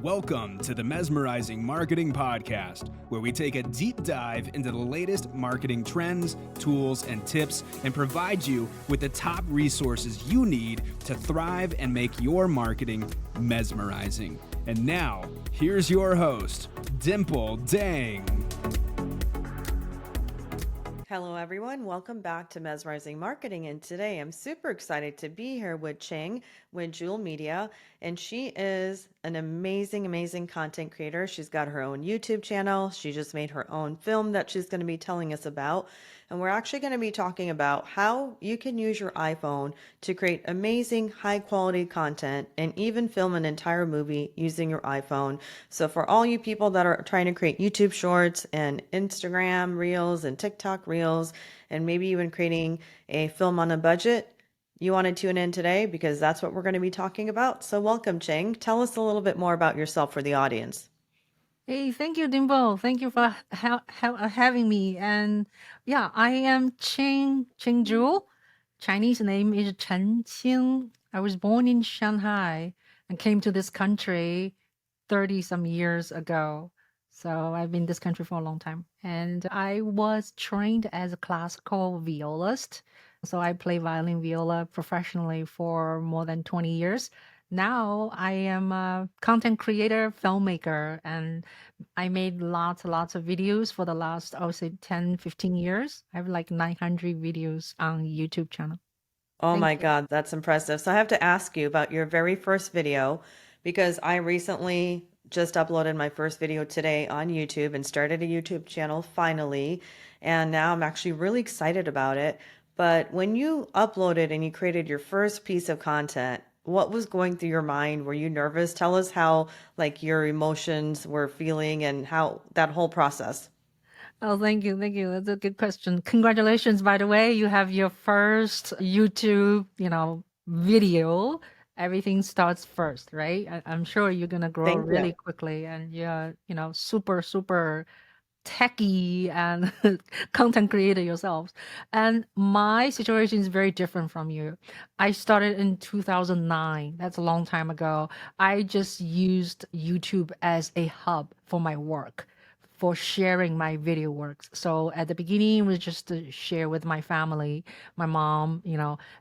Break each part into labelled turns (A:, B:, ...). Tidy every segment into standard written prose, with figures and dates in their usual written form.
A: Welcome to the Mesmerizing Marketing Podcast, where we take a deep dive into the latest marketing trends, tools, and tips, and provide you with the top resources you need to thrive and make your marketing mesmerizing. And now, here's your host, Dimple Dang.
B: Hello, everyone. Welcome back to Mesmerizing Marketing. And today I'm super excited to be here with Ching with Juhl Media. And she is an amazing content creator. She's got her own YouTube channel. She just made her own film that she's going to be telling us about. And we're actually going to be talking about how you can use your iPhone to create amazing, high quality content and even film an entire movie using your iPhone. So for all you people that are trying to create YouTube shorts and Instagram reels and TikTok reels, and maybe even creating a film on a budget, you want to tune in today because that's what we're going to be talking about. So welcome, Ching. Tell us a little bit more about yourself for the audience.
C: Hey, thank you, Dimple. Thank you for having me. And yeah, I am Ching Juhl. Chinese name is Chen Qing. I was born in Shanghai and came to this country 30 some years ago. So I've been in this country for a long time. And I was trained as a classical violist. So I play violin viola professionally for more than 20 years. Now I am a content creator, filmmaker, and I made lots of videos for the last, I would say 10, 15 years. I have like 900 videos on YouTube channel.
B: Oh
C: Thank
B: my
C: you.
B: God, that's impressive. So I have to ask you about your very first video because I recently just uploaded my first video today on YouTube and started a YouTube channel finally. And now I'm actually really excited about it. But when you uploaded and you created your first piece of content, what was going through your mind? Were you nervous? Tell us how like your emotions were feeling and how that whole process.
C: Oh, thank you. Thank you. That's a good question. Congratulations, by the way. You have your first YouTube, video. Everything starts first, right? I'm sure you're gonna grow
B: Thank you.
C: really quickly and you're, super techie and content creator yourselves. And my situation is very different from you. I started in 2009. That's a long time ago. I just used YouTube as a hub for my work, for sharing my video works. So at the beginning, it was just to share with my family, my mom,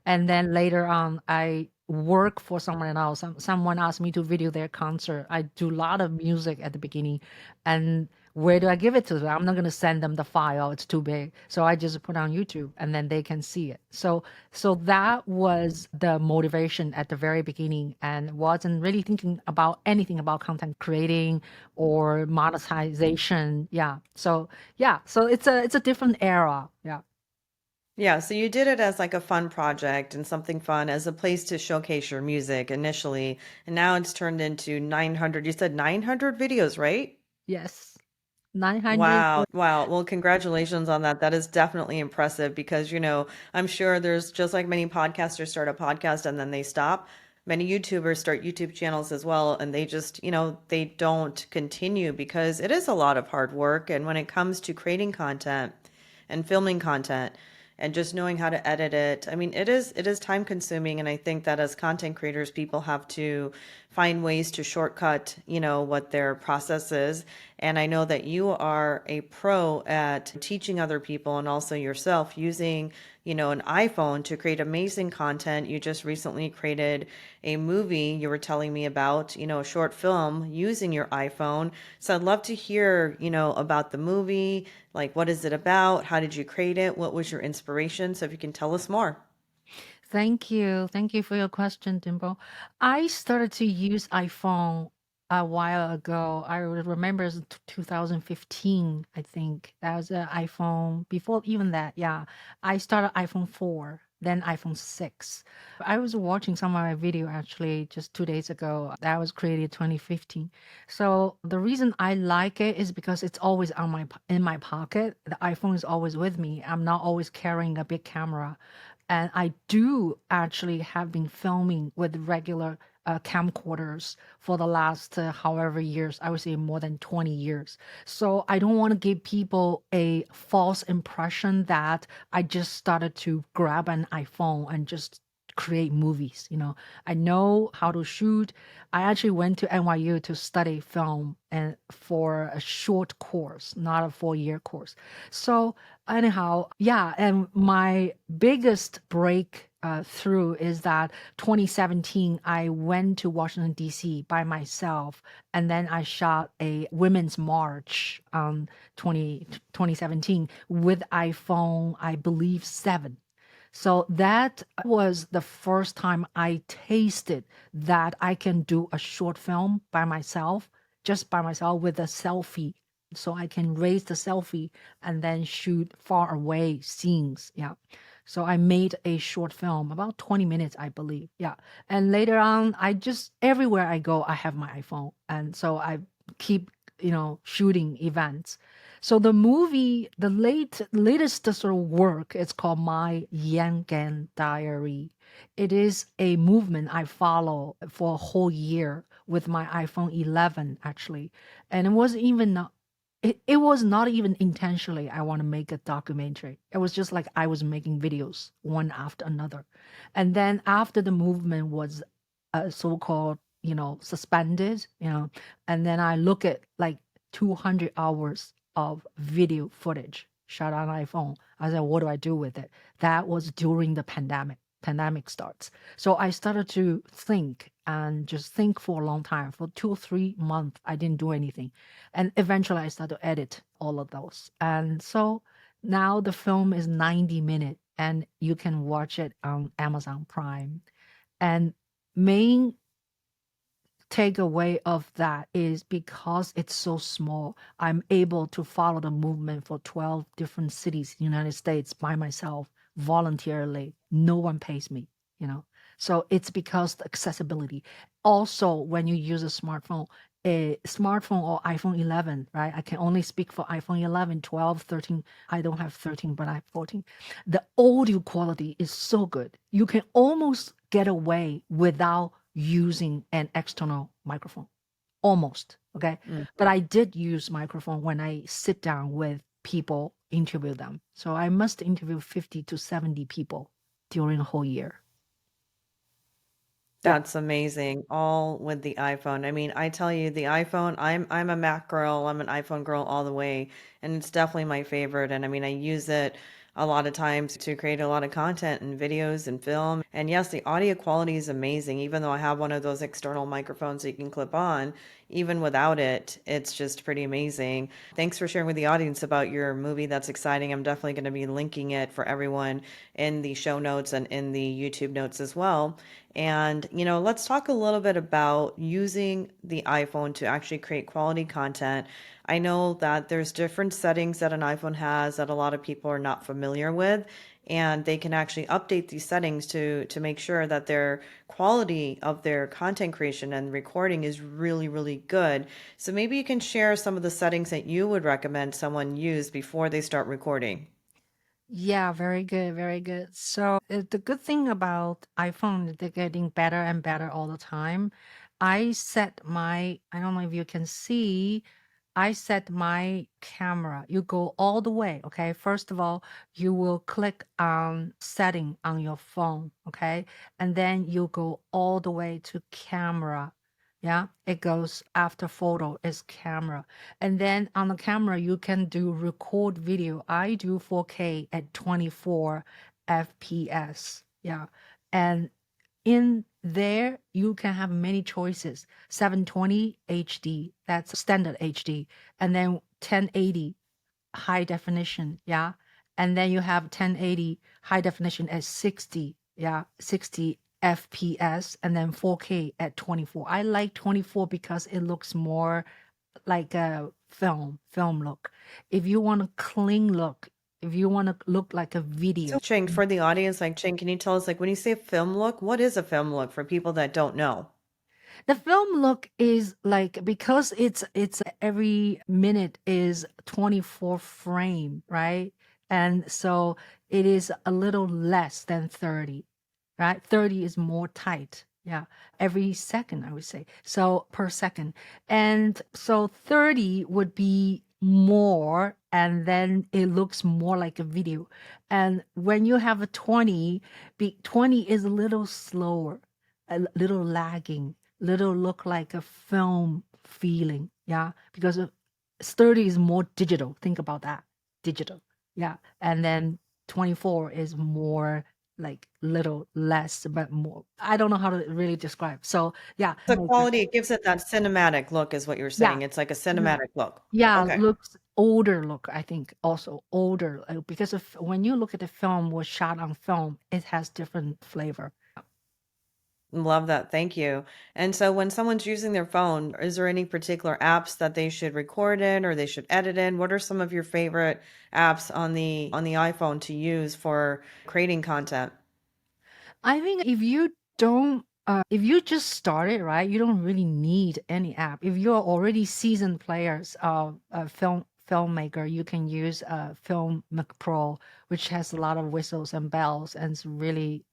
C: and then later on, I work for someone else. Someone asked me to video their concert. I do a lot of music at the beginning, and where do I give it to them? I'm not going to send them the file. It's too big. So I just put on YouTube and then they can see it. So that was the motivation at the very beginning and wasn't really thinking about anything about content creating or monetization. Yeah. So it's a different era. Yeah.
B: Yeah, so you did it as like a fun project and something fun as a place to showcase your music initially, and now it's turned into 900. You said 900 videos, right?
C: Yes. 900.
B: Wow. Wow. Well, congratulations on that. That is definitely impressive because, I'm sure there's just like many podcasters start a podcast and then they stop. Many YouTubers start YouTube channels as well, and they just, they don't continue because it is a lot of hard work. And when it comes to creating content and filming content and just knowing how to edit it, I mean, it is time consuming. And I think that as content creators, people have to find ways to shortcut, what their process is. And I know that you are a pro at teaching other people and also yourself using, an iPhone to create amazing content. You just recently created a movie you were telling me about, a short film using your iPhone. So I'd love to hear, about the movie. Like, what is it about? How did you create it? What was your inspiration? So if you can tell us more.
C: Thank you. Thank you for your question, Dimple. I started to use iPhone a while ago. I remember it's 2015, I think. That was an iPhone. Before even that, yeah. I started iPhone 4, then iPhone 6. I was watching some of my video actually just 2 days ago. That was created 2015. So the reason I like it is because it's always in my pocket. The iPhone is always with me. I'm not always carrying a big camera. And I do actually have been filming with regular camcorders for the last however years, I would say more than 20 years. So I don't want to give people a false impression that I just started to grab an iPhone and just create movies. I know how to shoot. I actually went to NYU to study film and for a short course, not a 4-year course. So anyhow, yeah, and my biggest break through is that 2017, I went to Washington, D.C. by myself, and then I shot a women's march 2017 with iPhone, I believe, 7. So that was the first time I tasted that I can do a short film by myself, just by myself with a selfie. So I can raise the selfie and then shoot far away scenes. Yeah. So I made a short film, about 20 minutes, I believe. Yeah. And later on, everywhere I go, I have my iPhone. And so I keep, shooting events. So the movie, the latest sort of work, it's called My Yangan Diary. It is a movement I follow for a whole year with my iPhone 11, actually. And it was not even intentionally I want to make a documentary. It was just like I was making videos one after another. And then after the movement was so-called, suspended, and then I look at like 200 hours of video footage shot on iPhone. I said, what do I do with it? That was during the pandemic. Pandemic starts. So I started to think and just think for a long time. For 2 or 3 months, I didn't do anything. And eventually I started to edit all of those. And so now the film is 90 minutes and you can watch it on Amazon Prime. And main takeaway of that is because it's so small, I'm able to follow the movement for 12 different cities in the United States by myself voluntarily. No one pays me, you know. So it's because the accessibility. Also, when you use a smartphone or iPhone 11, right? I can only speak for iPhone 11, 12, 13. I don't have 13, but I have 14. The audio quality is so good. You can almost get away without using an external microphone. Almost. Okay. But I did use microphone when I sit down with people, interview them. So I must interview 50 to 70 people during a whole year. Yeah.
B: That's amazing. All with the iPhone. I mean, I tell you, the iPhone, I'm a Mac girl. I'm an iPhone girl all the way, and it's definitely my favorite. And I mean, I use it a lot of times to create a lot of content and videos and film. And yes, the audio quality is amazing. Even though I have one of those external microphones that you can clip on, even without it, it's just pretty amazing. Thanks for sharing with the audience about your movie. That's exciting. I'm definitely going to be linking it for everyone in the show notes and in the YouTube notes as well. And, let's talk a little bit about using the iPhone to actually create quality content. I know that there's different settings that an iPhone has that a lot of people are not familiar with, and they can actually update these settings to make sure that their quality of their content creation and recording is really, really good. So maybe you can share some of the settings that you would recommend someone use before they start recording.
C: Yeah, very good, very good. So the good thing about iPhone, they're getting better and better all the time. I don't know if you can see, I set my camera. You go all the way, okay? First of all, you will click on setting on your phone, okay? And then you go all the way to camera. Yeah, it goes after photo is camera. And then on the camera, you can do record video. I do 4K at 24 FPS. Yeah. And in there, you can have many choices. 720 HD, that's standard HD. And then 1080 high definition. Yeah. And then you have 1080 high definition at 60. Yeah. 60 FPS and then 4K at 24. I like 24 because it looks more like a film look. If you want a clean look, if you want to look like a
B: So,
C: video.
B: Ching, for the audience, like Ching, can you tell us, like, when you say film look, what is a film look for people that don't know?
C: The film look is like because it's every minute is 24 frame, right? And so it is a little less than 30, right? 30 is more tight. Yeah. Every second, I would say. So per second. And so 30 would be more, and then it looks more like a video. And when you have a 20 is a little slower, a little lagging, little look like a film feeling. Yeah, because 30 is more digital. Think about that, digital. Yeah, and then 24 is more like little less, but more. I don't know how to really describe. So yeah,
B: The quality, it gives it that cinematic look is what you're
C: yeah,
B: saying. It's like a
C: yeah.
B: cinematic look.
C: Yeah,
B: Okay.
C: looks older look, I think also older because of when you look at the film was shot on film, it has different flavor.
B: Love that. Thank you. And so when someone's using their phone, is there any particular apps that they should record in or they should edit in? What are some of your favorite apps on the iPhone to use for creating content?
C: I think if you don't, if you just started, right, you don't really need any app. If you're already seasoned players of filmmaker, you can use Filmic Pro, which has a lot of whistles and bells, and it's really,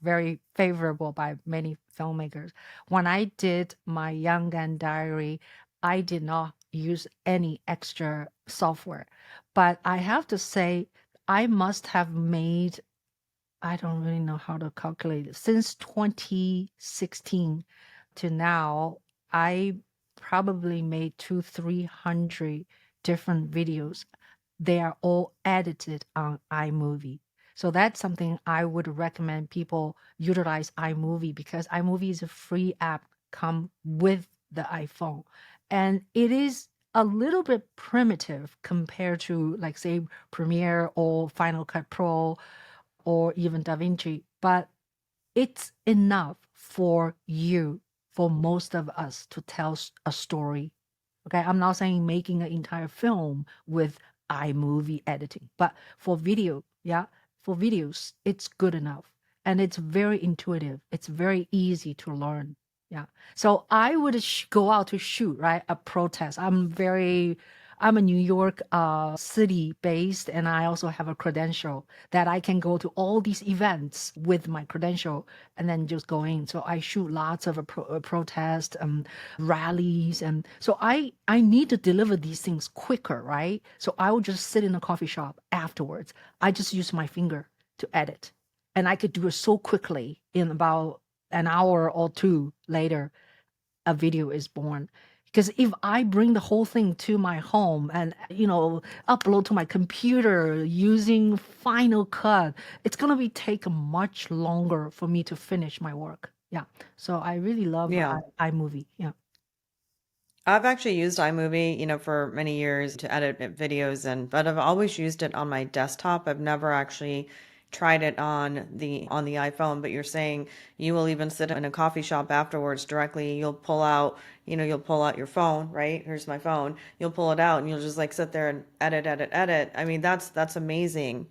C: very favorable by many filmmakers. When I did my Young Gun Diary, I did not use any extra software, but I have to say, I must have made I don't really know how to calculate it. Since 2016 to now, I probably made 300 different videos. They are all edited on iMovie. So that's something I would recommend people utilize iMovie because iMovie is a free app come with the iPhone. And it is a little bit primitive compared to like say Premiere or Final Cut Pro or even Da Vinci, but it's enough for you, for most of us to tell a story. Okay, I'm not saying making an entire film with iMovie editing, but for video, yeah, for videos, it's good enough. And it's very intuitive. It's very easy to learn. Yeah. So I would go out to shoot, right? A protest. I'm a New York city based, and I also have a credential that I can go to all these events with my credential and then just go in. So I shoot lots of protest, rallies, and so I need to deliver these things quicker, right? So I will just sit in a coffee shop afterwards. I just use my finger to edit, and I could do it so quickly in about an hour or two later a video is born. Because if I bring the whole thing to my home and upload to my computer using Final Cut, it's gonna be take much longer for me to finish my work. Yeah. So I really love
B: Yeah.
C: iMovie. Yeah.
B: I've actually used iMovie, for many years to edit videos but I've always used it on my desktop. I've never actually tried it on the iPhone, but you're saying you will even sit in a coffee shop afterwards directly. You'll pull out your phone, right? Here's my phone. You'll pull it out and you'll just like sit there and edit, edit, edit. I mean, that's amazing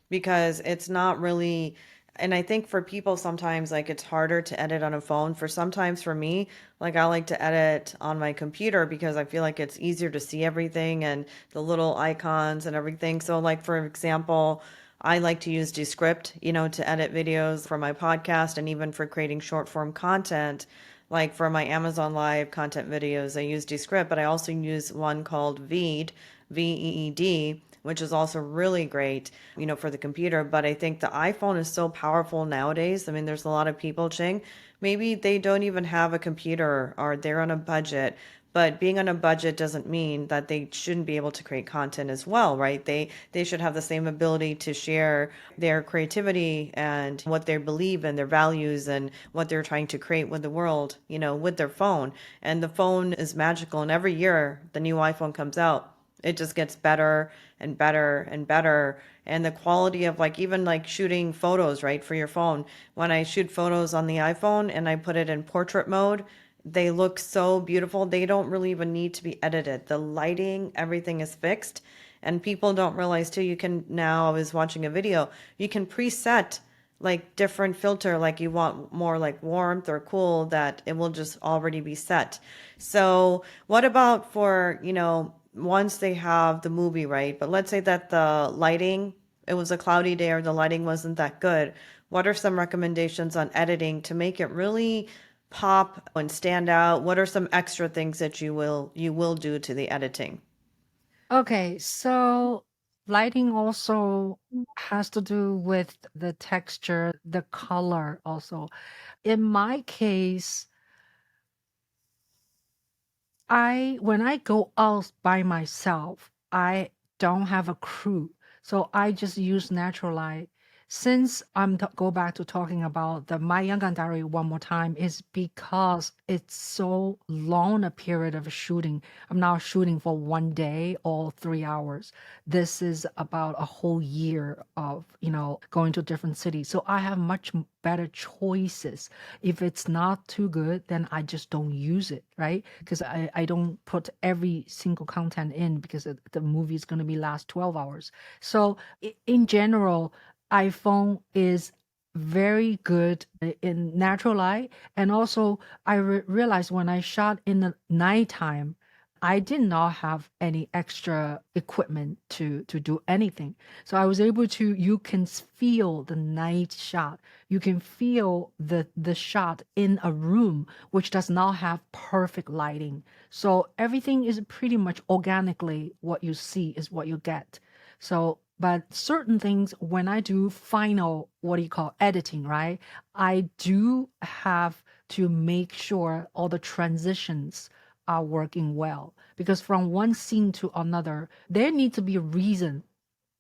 B: because it's not really, and I think for people sometimes like it's harder to edit on a phone. For me, like I like to edit on my computer because I feel like it's easier to see everything and the little icons and everything. So like for example, I like to use Descript, to edit videos for my podcast and even for creating short form content. Like for my Amazon Live content videos, I use Descript, but I also use one called Veed, Veed, which is also really great, for the computer. But I think the iPhone is so powerful nowadays. I mean, there's a lot of people, Ching, maybe they don't even have a computer or they're on a budget. But being on a budget doesn't mean that they shouldn't be able to create content as well, right? They should have the same ability to share their creativity and what they believe and their values and what they're trying to create with the world, with their phone. And the phone is magical. And every year the new iPhone comes out, it just gets better and better and better. And the quality of like even like shooting photos, right, for your phone. When I shoot photos on the iPhone and I put it in portrait mode, they look so beautiful. They don't really even need to be edited. The lighting, everything is fixed. And people don't realize too, you can now, I was watching a video, you can preset like different filter, like you want more like warmth or cool, that it will just already be set. So what about for, once they have the movie, right? But let's say that the lighting, it was a cloudy day or the lighting wasn't that good. What are some recommendations on editing to make it really pop and stand out? What are some extra things that you will do to the editing?
C: Okay, so lighting also has to do with the texture, the color also. In my case, when I go out by myself, I don't have a crew. So I just use natural light. Since go back to talking about the My Yangon Diary one more time, is because it's so long a period of shooting. I'm not shooting for one day or 3 hours. This is about a whole year of, going to different cities. So I have much better choices. If it's not too good, then I just don't use it, right? Because I don't put every single content in because the movie is going to be last 12 hours. So in general, iPhone is very good in natural light. And also, I realized when I shot in the nighttime, I did not have any extra equipment to do anything. So I was able to, you can feel the night shot. You can feel the shot in a room which does not have perfect lighting. So everything is pretty much organically what you see is what you get. So, but certain things, when I do final, what do you call editing, right? I do have to make sure all the transitions are working well because from one scene to another, there needs to be a reason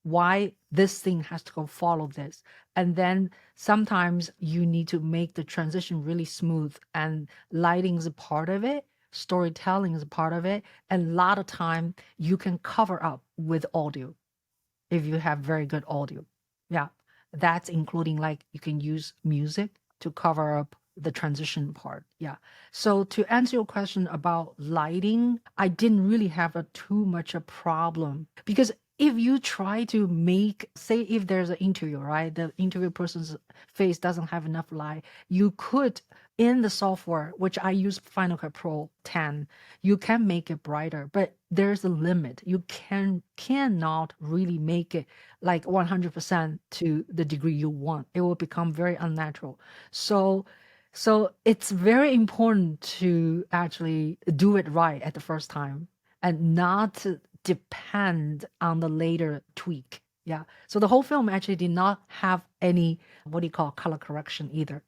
C: why this thing has to go follow this. And then sometimes you need to make the transition really smooth, and lighting is a part of it. Storytelling is a part of it. And a lot of time you can cover up with audio if you have very good audio. Yeah, that's including like you can use music to cover up the transition part. Yeah. So to answer your question about lighting, I didn't really have a too much a problem because if you try to make, say, if there's an interview, right, the interview person's face doesn't have enough light, you could in the software, which I use Final Cut Pro 10, you can make it brighter, but there's a limit. You cannot really make it like 100% to the degree you want. It will become very unnatural. So it's very important to actually do it right at the first time and not to depend on the later tweak. Yeah. So the whole film actually did not have any, what do you call, color correction either.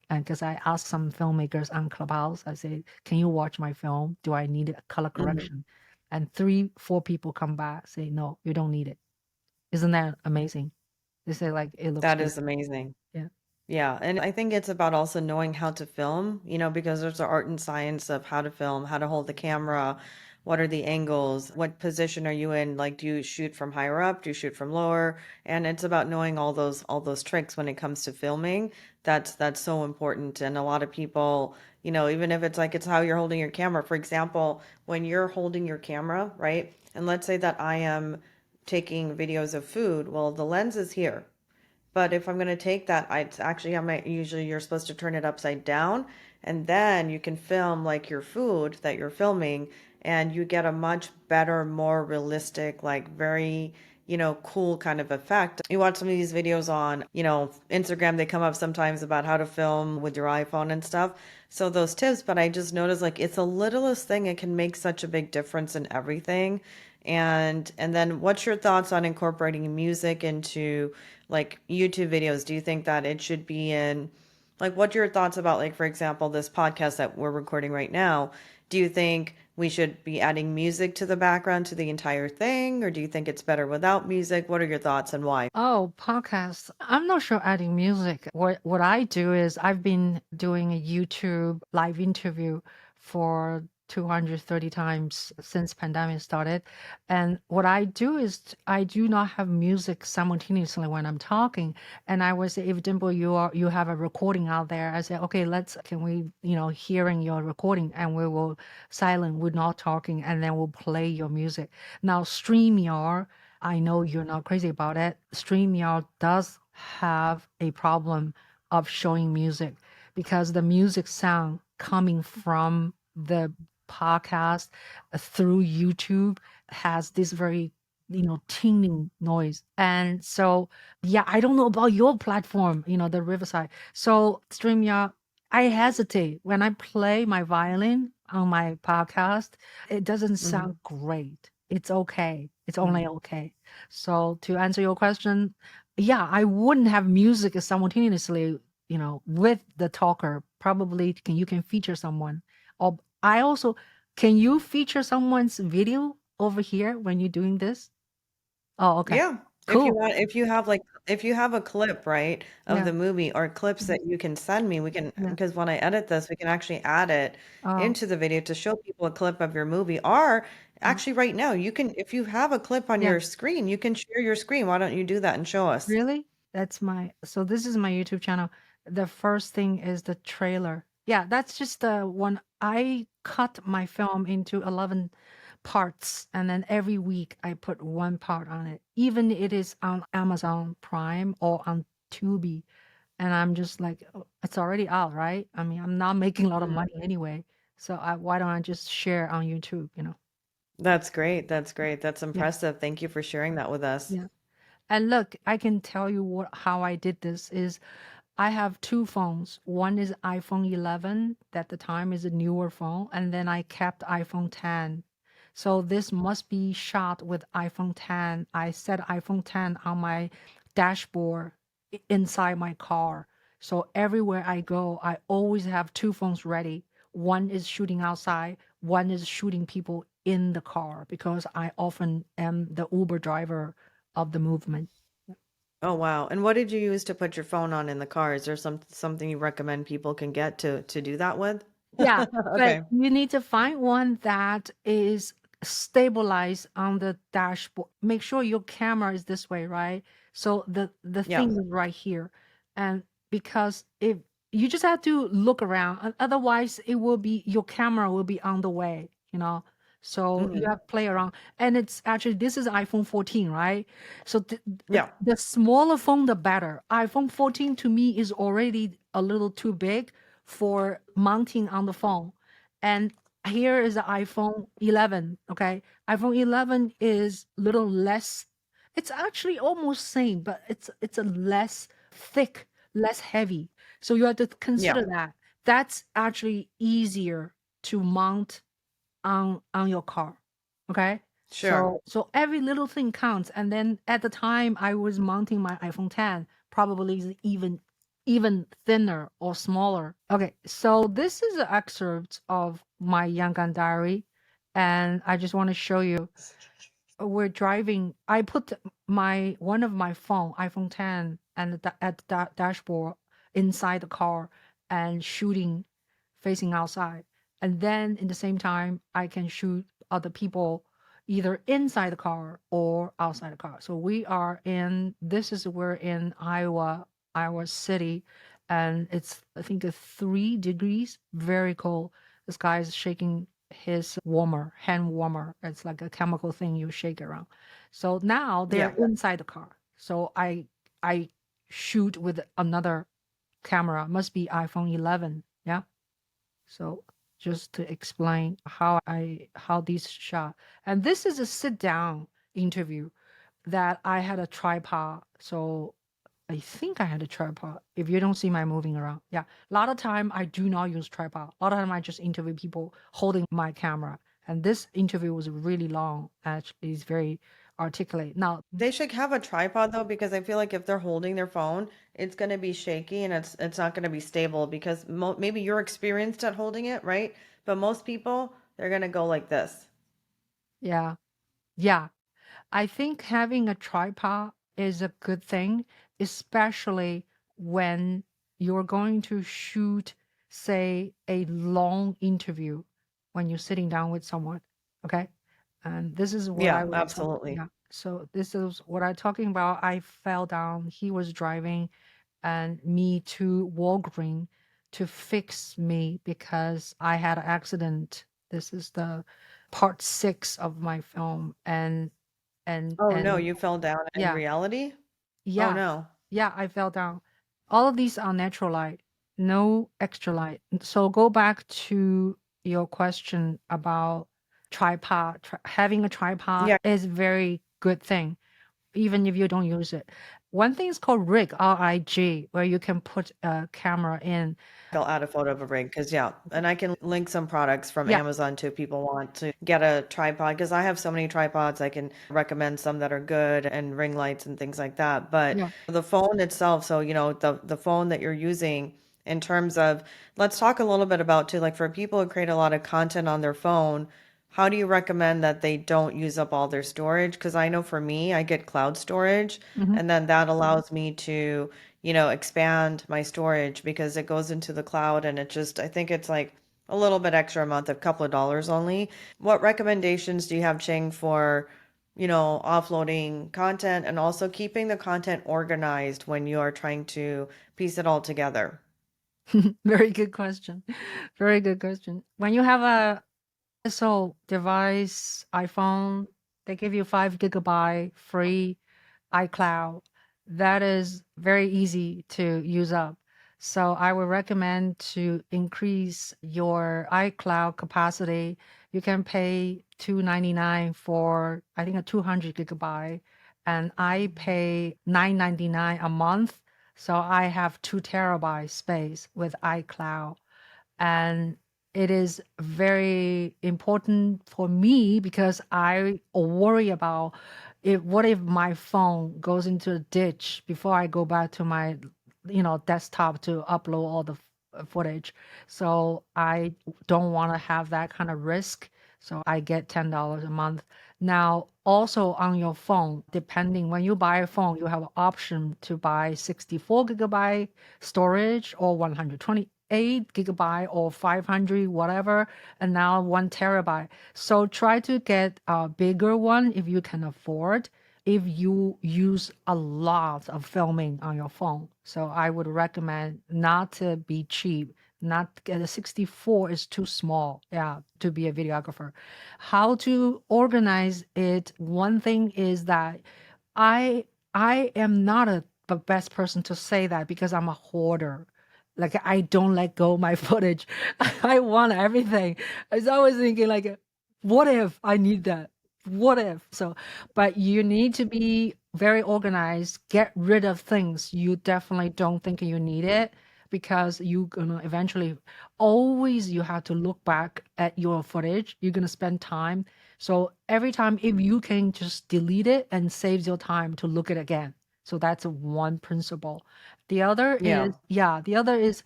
C: And because I asked some filmmakers on Clubhouse, I say, can you watch my film? Do I need a color
B: Mhm.
C: correction? And 3, 4 people come back, say, no, you don't need it. Isn't that amazing? They say like, it looks
B: That
C: good.
B: is amazing.
C: Yeah.
B: Yeah, and I think it's about also knowing how to film, because there's an art and science of how to film, how to hold the camera, what are the angles, what position are you in? Like, do you shoot from higher up? Do you shoot from lower? And it's about knowing all those tricks when it comes to filming. That's so important. And a lot of people, even if it's like it's how you're holding your camera. For example, when you're holding your camera, right? And let's say that I am taking videos of food. Well, the lens is here. But if I'm going to take that, I actually have usually you're supposed to turn it upside down and then you can film like your food that you're filming and you get a much better, more realistic, like very, cool kind of effect. You watch some of these videos on, Instagram, they come up sometimes about how to film with your iPhone and stuff. So those tips, but I just noticed like it's a littlest thing. It can make such a big difference in everything. And then what's your thoughts on incorporating music into like YouTube videos? Do you think that it should be in like what's your thoughts about like for example this podcast that we're recording right now? Do you think we should be adding music to the background to the entire thing or do you think it's better without music? What are your thoughts and why?
C: Oh, podcasts. I'm not sure adding music. What I do is I've been doing a YouTube live interview for 230 times since pandemic started. And what I do is I do not have music simultaneously when I'm talking. And I would say, if Dimple, you have a recording out there, I say, okay, can we, hearing your recording and we will silent, we're not talking, and then we'll play your music. Now, StreamYard, I know you're not crazy about it. StreamYard does have a problem of showing music because the music sound coming from the podcast through YouTube has this very, tingling noise. And so, yeah, I don't know about your platform, the Riverside. So StreamYard, I hesitate when I play my violin on my podcast, it doesn't
B: Hmm.
C: sound great. it's okay. It's only okay. So to answer your question, yeah, I wouldn't have music simultaneously, with the talker. Probably you can feature someone. Or I also, can you feature someone's video over here when you're doing this? Oh, okay.
B: Yeah. If you
C: Cool.
B: want, if you have a clip, right, of
C: Yeah.
B: the movie or clips
C: Mhm.
B: that you can send me, we can,
C: Yeah.
B: because when I edit this, we can actually add it
C: Oh,
B: into the video to show people a clip of your movie. Or
C: yeah.
B: actually right now, you can, if you have a clip on
C: Yeah.
B: your screen, you can share your screen. Why don't you do that and show us?
C: Really? So this is my YouTube channel. The first thing is the trailer. Yeah, that's just the one. I cut my film into 11 parts, and then every week I put one part on it. Even it is on Amazon Prime or on Tubi. And I'm just like, "Oh, it's already out, right? I mean, I'm not making a lot of
B: Mm.
C: money anyway. So why don't I just share on YouTube?
B: That's great. That's
C: Yeah.
B: great. That's
C: Yeah.
B: impressive. Thank you for sharing that with us.
C: Yeah. And look, I can tell you how I did this is I have two phones. One is iPhone 11, at the time is a newer phone, and then I kept iPhone 10. So this must be shot with iPhone 10. I set iPhone 10 on my dashboard inside my car. So everywhere I go, I always have two phones ready. One is shooting outside, one is shooting people in the car because I often am the Uber driver of the movement.
B: Oh, wow. And what did you use to put your phone on in the car? Is there something you recommend people can get to do that with?
C: Yeah, but
B: Okay.
C: you need to find one that is stabilized on the dashboard. Make sure your camera is this way, right? So the
B: Yeah.
C: thing is right here. And because if you just have to look around, otherwise it will be your camera will be on the way. So you
B: Hmm.
C: have to play around. And it's actually this is iPhone 14, right? So
B: Yeah.
C: the smaller phone the better. iPhone 14 to me is already a little too big for mounting on the phone. And here is the iPhone 11. Okay. iPhone 11 is little less. It's actually almost same, but it's a less thick, less heavy. So you have to
B: Yeah.
C: consider that. That's actually easier to mount on your car. Okay.
B: Sure.
C: So every little thing counts. And then at the time I was mounting my iPhone 10, probably is even thinner or smaller. Okay, so this is an excerpt of my Yangon diary, and I just want to show you. We're driving. I put my one of my phone, iPhone 10, and at the dashboard inside the car and shooting facing outside. And then in the same time, I can shoot other people either inside the car or outside the car. So we're in Iowa City, and it's, I think, a 3 degrees, very cold. This guy is shaking his hand warmer. It's like a chemical thing you shake around. So now they're
B: Yeah.
C: inside the car. So I shoot with another camera, must be iPhone 11. Yeah. So just to explain how these shot. And this is a sit down interview that I had a tripod. So I think I had a tripod. If you don't see my moving around. Yeah. A lot of time I do not use tripod. A lot of time I just interview people holding my camera. And this interview was really long. Actually, it's very articulate. Now,
B: They should have a tripod though, because I feel like if they're holding their phone, it's going to be shaky and it's not going to be stable because maybe you're experienced at holding it, right? But most people, they're going to go like this.
C: yeah. Yeah. I think having a tripod is a good thing, especially when you're going to shoot, say, a long interview when you're sitting down with someone. Okay. And this is what I
B: Yeah,
C: was talking.
B: absolutely.
C: Yeah. So this is what I'm talking about. I fell down. He was driving and me to Walgreens to fix me because I had an accident. This is the part 6 of my film.
B: Oh no,
C: And
B: you fell down in
C: yeah,
B: reality? Oh
C: yeah,
B: no.
C: yeah, I fell down. All of these are natural light, no extra light. So go back to your question about tripod. Having a tripod
B: Yeah.
C: is very good thing, even if you don't use it. One thing is called rig, RIG, where you can put a camera in.
B: I'll add a photo of a rig because, yeah, and I can link some products from
C: Yeah,
B: Amazon too if people want to get a tripod because I have so many tripods. I can recommend some that are good and ring lights and things like that. But
C: yeah.
B: the phone itself, so the phone that you're using in terms of, let's talk a little bit about too, like for people who create a lot of content on their phone, how do you recommend that they don't use up all their storage? Because I know for me, I get cloud storage,
C: Mhm.
B: and then that allows me to expand my storage because it goes into the cloud and it just, I think it's like a little bit extra a month, a couple of dollars only. What recommendations do you have, Ching, for, offloading content and also keeping the content organized when you are trying to piece it all together?
C: Very good question. Very good question. When you have a SO device, iPhone, they give you 5 GB free iCloud. That is very easy to use up. So I would recommend to increase your iCloud capacity. You can pay $299 for I think a 200 GB, and I pay $9.99 a month. So I have 2 TB space with iCloud, and it is very important for me because I worry about what if my phone goes into a ditch before I go back to my desktop to upload all the footage. So I don't want to have that kind of risk. So I get $10 a month. Now, also on your phone, depending when you buy a phone, you have an option to buy 64 GB storage or 128 GB or 500, whatever, and now 1 TB. So try to get a bigger one if you can afford, if you use a lot of filming on your phone. So I would recommend not to be cheap. Not get a 64 is too small, yeah, to be a videographer. How to organize it? One thing is that I I am not the best person to say that because I'm a hoarder. Like I don't let go my footage. I want everything. I was always thinking like, what if I need that? What if? So, but you need to be very organized, get rid of things you definitely don't think you need it, because you're gonna eventually always you have to look back at your footage. You're gonna spend time. So every time if you can just delete it and saves your time to look at it again. So that's one principle. The other
B: Yeah.
C: is, yeah, the other is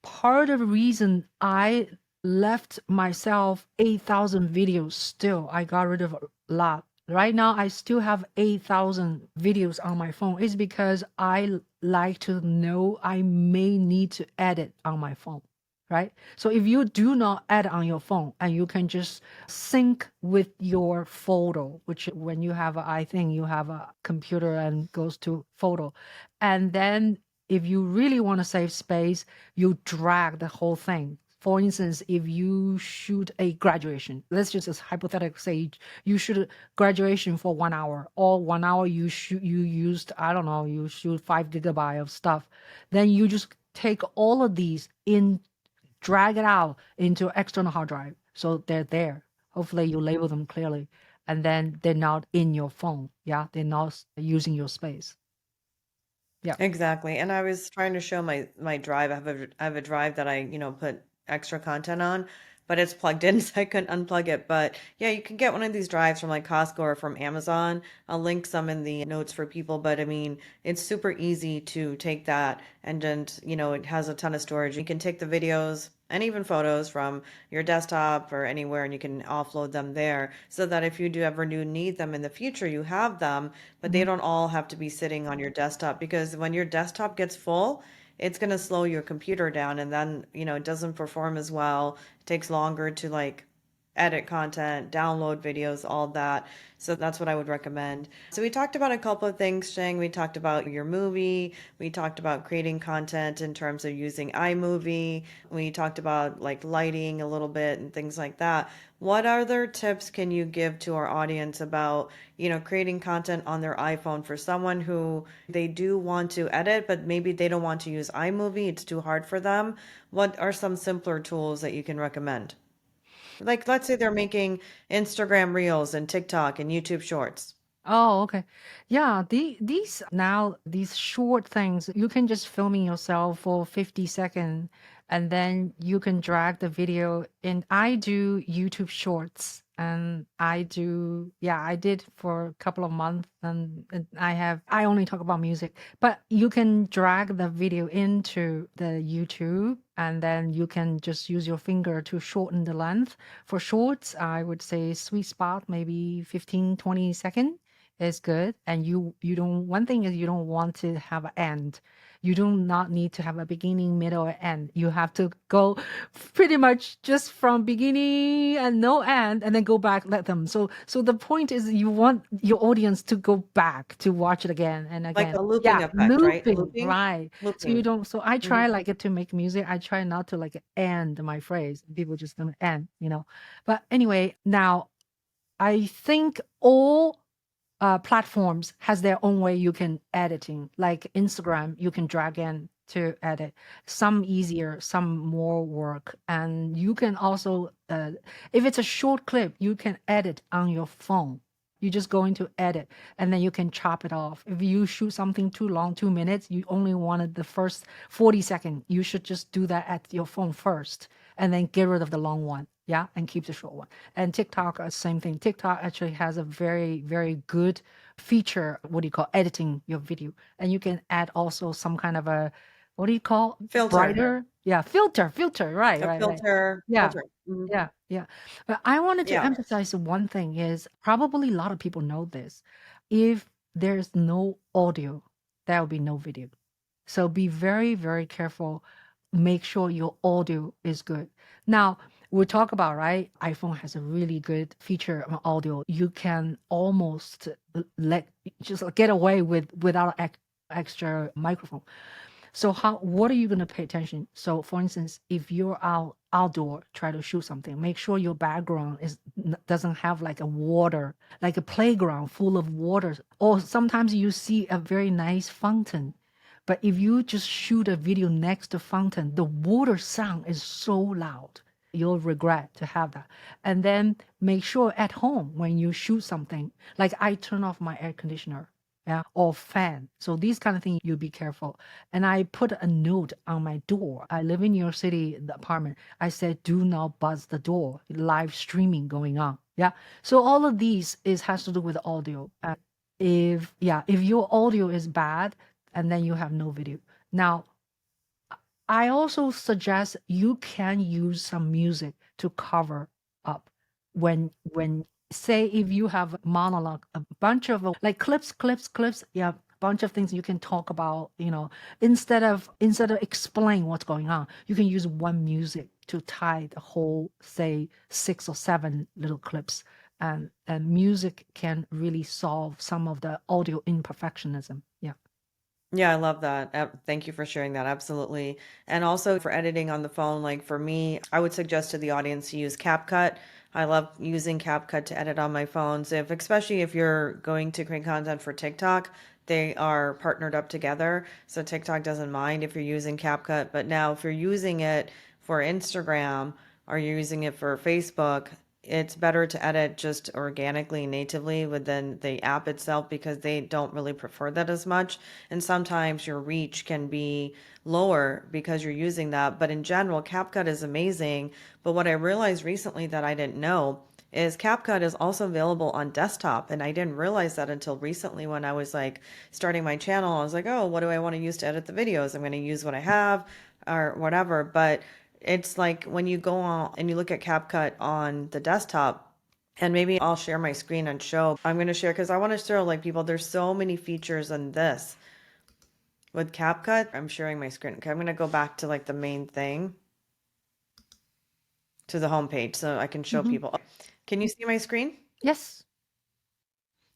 C: part of the reason I left myself 8,000 videos still. I got rid of a lot. Right now, I still have 8,000 videos on my phone. Is because I like to know I may need to edit on my phone, right? So if you do not edit on your phone and you can just sync with your photo, which when you have, I think you have a computer and goes to photo, and then if you really want to save space, you drag the whole thing. For instance, if you shoot a graduation, let's just as hypothetical say you shoot a graduation for 1 hour, or 1 hour you used, I don't know, you shoot 5 GB of stuff, then you just take all of these in, drag it out into external hard drive. So they're there. Hopefully you label them clearly. And then they're not in your phone. Yeah. They're not using your space. Yeah.
B: Exactly. And I was trying to show my drive. I have a drive that I, put extra content on, but it's plugged in, so I couldn't unplug it. But yeah, you can get one of these drives from like Costco or from Amazon. I'll link some in the notes for people, but I mean, it's super easy to take that and then, it has a ton of storage. You can take the videos and even photos from your desktop or anywhere, and you can offload them there so that if you do need them in the future, you have them, but they
C: Mhm.
B: don't all have to be sitting on your desktop because when your desktop gets full, it's going to slow your computer down and then, it doesn't perform as well. It takes longer to like edit content, download videos, all that. So that's what I would recommend. So we talked about a couple of things, Shang. We talked about your movie. We talked about creating content in terms of using iMovie. We talked about like lighting a little bit and things like that. What other tips can you give to our audience about, creating content on their iPhone for someone who they do want to edit, but maybe they don't want to use iMovie, it's too hard for them? What are some simpler tools that you can recommend? Like, let's say they're making Instagram Reels and TikTok and YouTube Shorts.
C: Oh, okay. Yeah, these short things, you can just filming yourself for 50 seconds and then you can drag the video in. I do YouTube shorts and I did for a couple of months and I only talk about music, but you can drag the video into the YouTube and then you can just use your finger to shorten the length. For shorts, I would say sweet spot, maybe 15, 20 seconds is good. And you don't one thing is you don't want to have an end. You do not need to have a beginning, middle, or end. You have to go pretty much just from beginning and no end and then go back, let them. So the point is you want your audience to go back to watch it again and
B: Like
C: again.
B: a looping
C: Yeah,
B: effect, right?
C: looping,
B: Looping,
C: right. So you
B: looping.
C: don't so I
B: Hmm.
C: try like it to make music. I try not to like end my phrase. People just gonna end. But anyway, now I think all platforms has their own way you can editing. Like Instagram, you can drag in to edit. Some easier, some more work, and you can also, if it's a short clip, you can edit on your phone. You just go into edit, and then you can chop it off. If you shoot something too long, 2 minutes, you only wanted the first 40 seconds. You should just do that at your phone first, and then get rid of the long one. Yeah, and keep the short one. And TikTok, same thing. TikTok actually has a very, very good feature, what do you call editing your video. And you can add also some kind of a, what do you call
B: Filter,
C: brighter? Yeah, filter. Right,
B: a
C: right, right.
B: filter,
C: Yeah,
B: filter. Hmm.
C: yeah. But I wanted to
B: Yeah.
C: emphasize one thing is probably a lot of people know this. If there's no audio, there will be no video. So be very, very careful. Make sure your audio is good. Now, we talk about, right? iPhone has a really good feature on audio. You can almost let just get away without extra microphone. So what are you going to pay attention? So for instance, if you're outdoor, try to shoot something, make sure your background doesn't have like a water, like a playground full of water. Or sometimes you see a very nice fountain. But if you just shoot a video next to fountain, the water sound is so loud. You'll regret to have that. And then make sure at home when you shoot something, like I turn off my air conditioner, yeah, or fan. So these kind of things you be careful. And I put a note on my door. I live in New York City, the apartment. I said, do not buzz the door. Live streaming going on. Yeah. So all of these has to do with audio. If your audio is bad, and then you have no video. Now, I also suggest you can use some music to cover up when say if you have a monologue, a bunch of like clips, yeah, bunch of things you can talk about, instead of explain what's going on, you can use one music to tie the whole, say, 6 or 7 little clips. And music can really solve some of the audio imperfectionism. Yeah.
B: Yeah, I love that. Thank you for sharing that. Absolutely. And also for editing on the phone, like for me, I would suggest to the audience to use CapCut. I love using CapCut to edit on my phones. Especially if you're going to create content for TikTok, they are partnered up together. So TikTok doesn't mind if you're using CapCut. But now if you're using it for Instagram or you're using it for Facebook, it's better to edit just organically, natively within the app itself because they don't really prefer that as much. And sometimes your reach can be lower because you're using that. But in general, CapCut is amazing. But what I realized recently that I didn't know is CapCut is also available on desktop. And I didn't realize that until recently when I was like starting my channel. I was like, oh, what do I want to use to edit the videos? I'm going to use what I have or whatever. But it's like when you go on and you look at CapCut on the desktop, and maybe I'll share my screen and show. I'm going to share because I want to show like people, there's so many features in this with CapCut. I'm sharing my screen. Okay, I'm going to go back to like the main thing, to the home page so I can show
C: Hmm.
B: people. Can you see my screen?
C: Yes.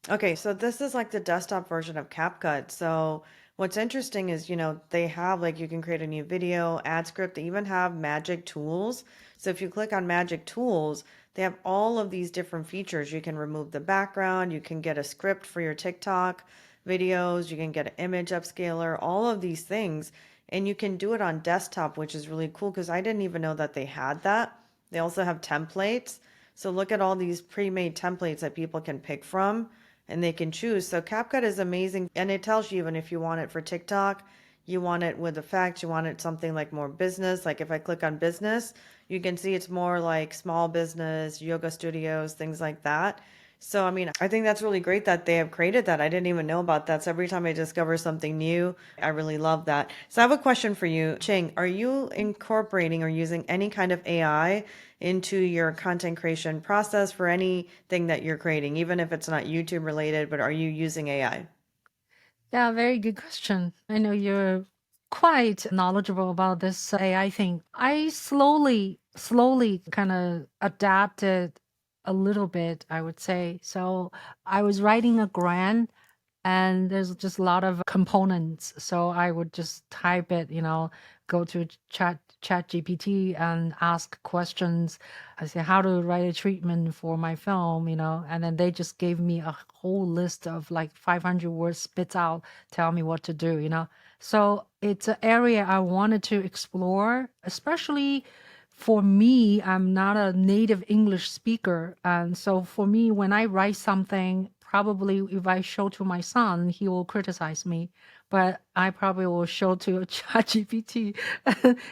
B: Okay, so this is like the desktop version of CapCut. So what's interesting is, they have like you can create a new video, ad script. They even have magic tools. So if you click on magic tools, they have all of these different features. You can remove the background, you can get a script for your TikTok videos, you can get an image upscaler, all of these things. And you can do it on desktop, which is really cool because I didn't even know that they had that. They also have templates. So look at all these pre-made templates that people can pick from and they can choose. So CapCut is amazing. And it tells you even if you want it for TikTok, you want it with effects, you want it something like more business. Like if I click on business, you can see it's more like small business, yoga studios, things like that. So, I mean, I think that's really great that they have created that. I didn't even know about that. So every time I discover something new, I really love that. So I have a question for you, Ching. Are you incorporating or using any kind of AI into your content creation process for anything that you're creating, even if it's not YouTube related, but are you using AI?
C: Yeah, very good question. I know you're quite knowledgeable about this AI thing. I slowly kind of adapted a little bit, I would say. So I was writing a grant and there's just a lot of components. So I would just type it, go to chat GPT and ask questions. I say how to write a treatment for my film, and then they just gave me a whole list of like 500 words spits out, tell me what to do. So it's an area I wanted to explore, especially for me, I'm not a native English speaker. And so for me, when I write something, probably if I show to my son, he will criticize me. But I probably will show to ChatGPT.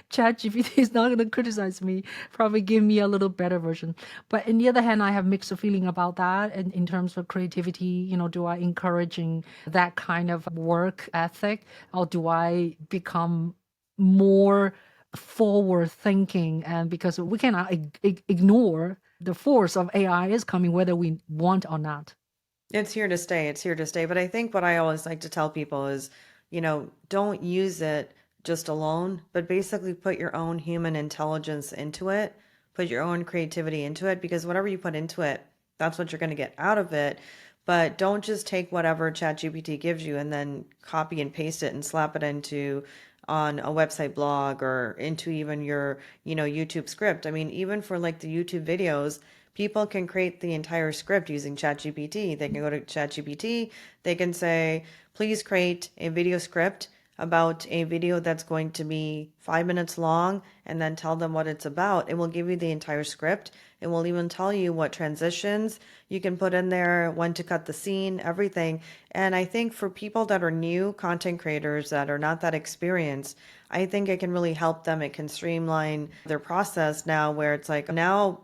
C: ChatGPT is not going to criticize me, probably give me a little better version. But on the other hand, I have mixed feeling about that in terms of creativity. Do I encouraging that kind of work ethic, or do I become more forward thinking? And because we cannot ignore the force of AI is coming whether we want or not.
B: It's here to stay. It's here to stay. But I think what I always like to tell people is, don't use it just alone, but basically put your own human intelligence into it, put your own creativity into it, because whatever you put into it, that's what you're going to get out of it. But don't just take whatever ChatGPT gives you and then copy and paste it and slap it into on a website blog or into even your, YouTube script. I mean, even for like the YouTube videos, people can create the entire script using ChatGPT. They can go to ChatGPT, they can say, please create a video script about a video that's going to be 5 minutes long, and then tell them what it's about. It will give you the entire script. It will even tell you what transitions you can put in there, when to cut the scene, everything. And I think for people that are new content creators that are not that experienced, I think it can really help them. It can streamline their process now, where it's like now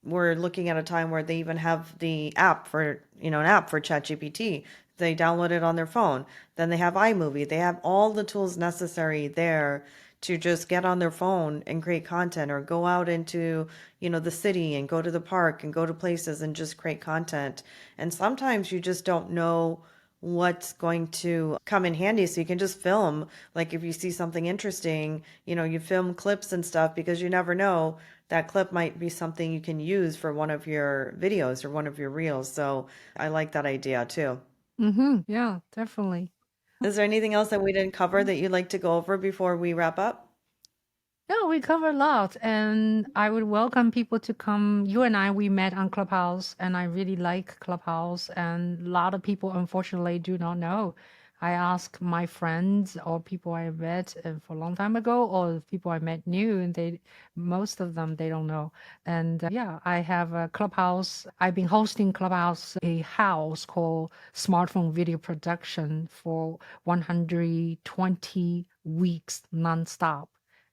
B: we're looking at a time where they even have the app for, an app for ChatGPT. They download it on their phone. Then they have iMovie. They have all the tools necessary there to just get on their phone and create content, or go out into, the city and go to the park and go to places and just create content. And sometimes you just don't know what's going to come in handy. So you can just film, like if you see something interesting, you film clips and stuff, because you never know, that clip might be something you can use for one of your videos or one of your reels. So I like that idea too.
C: Yeah, definitely.
B: Is there anything else that we didn't cover that you'd like to go over before we wrap up?
C: Yeah, we cover a lot, and I would welcome people to come. You and I, we met on Clubhouse, and I really like Clubhouse, and a lot of people unfortunately do not know. I ask my friends or people I met for a long time ago, or people I met new, and most of them, they don't know. And yeah, I have a Clubhouse. I've been hosting Clubhouse, a house called Smartphone Video Production for 120 weeks nonstop.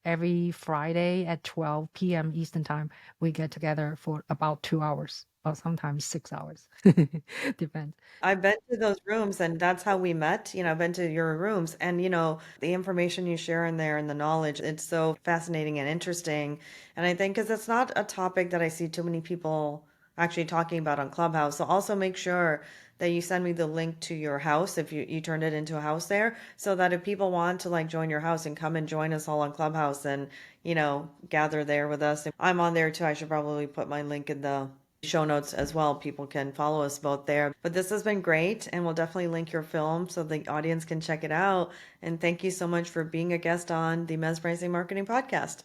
C: Every Friday at 12 p.m. Eastern Time, we get together for about 2 hours or sometimes 6 hours. Depends.
B: I've been to those rooms, and that's how we met. I've been to your rooms, and the information you share in there and the knowledge, it's so fascinating and interesting. And I think because it's not a topic that I see too many people actually talking about on Clubhouse. So also make sure that you send me the link to your house if you turned it into a house there, so that if people want to like join your house and come and join us all on Clubhouse and, gather there with us. I'm on there too. I should probably put my link in the show notes as well. People can follow us both there. But this has been great, and we'll definitely link your film so the audience can check it out. And thank you so much for being a guest on the Mesmerizing Marketing Podcast.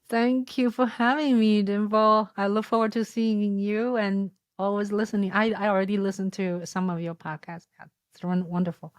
C: Thank you for having me, Dimple. I look forward to seeing you and always listening. I already listened to some of your podcasts. Yeah, it's wonderful.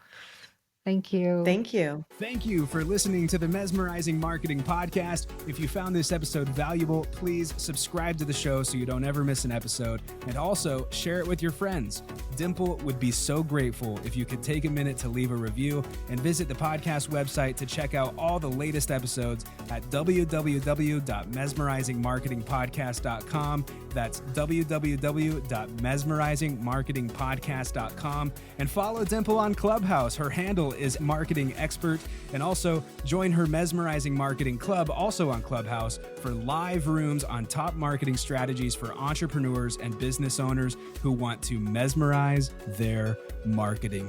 C: Thank you.
B: Thank you.
A: Thank you for listening to the Mesmerizing Marketing Podcast. If you found this episode valuable, please subscribe to the show so you don't ever miss an episode, and also share it with your friends. Dimple would be so grateful if you could take a minute to leave a review and visit the podcast website to check out all the latest episodes at www.mesmerizingmarketingpodcast.com. That's www.mesmerizingmarketingpodcast.com. And follow Dimple on Clubhouse. Her handle is Marketing Expert. And also join her Mesmerizing Marketing Club, also on Clubhouse, for live rooms on top marketing strategies for entrepreneurs and business owners who want to mesmerize their marketing.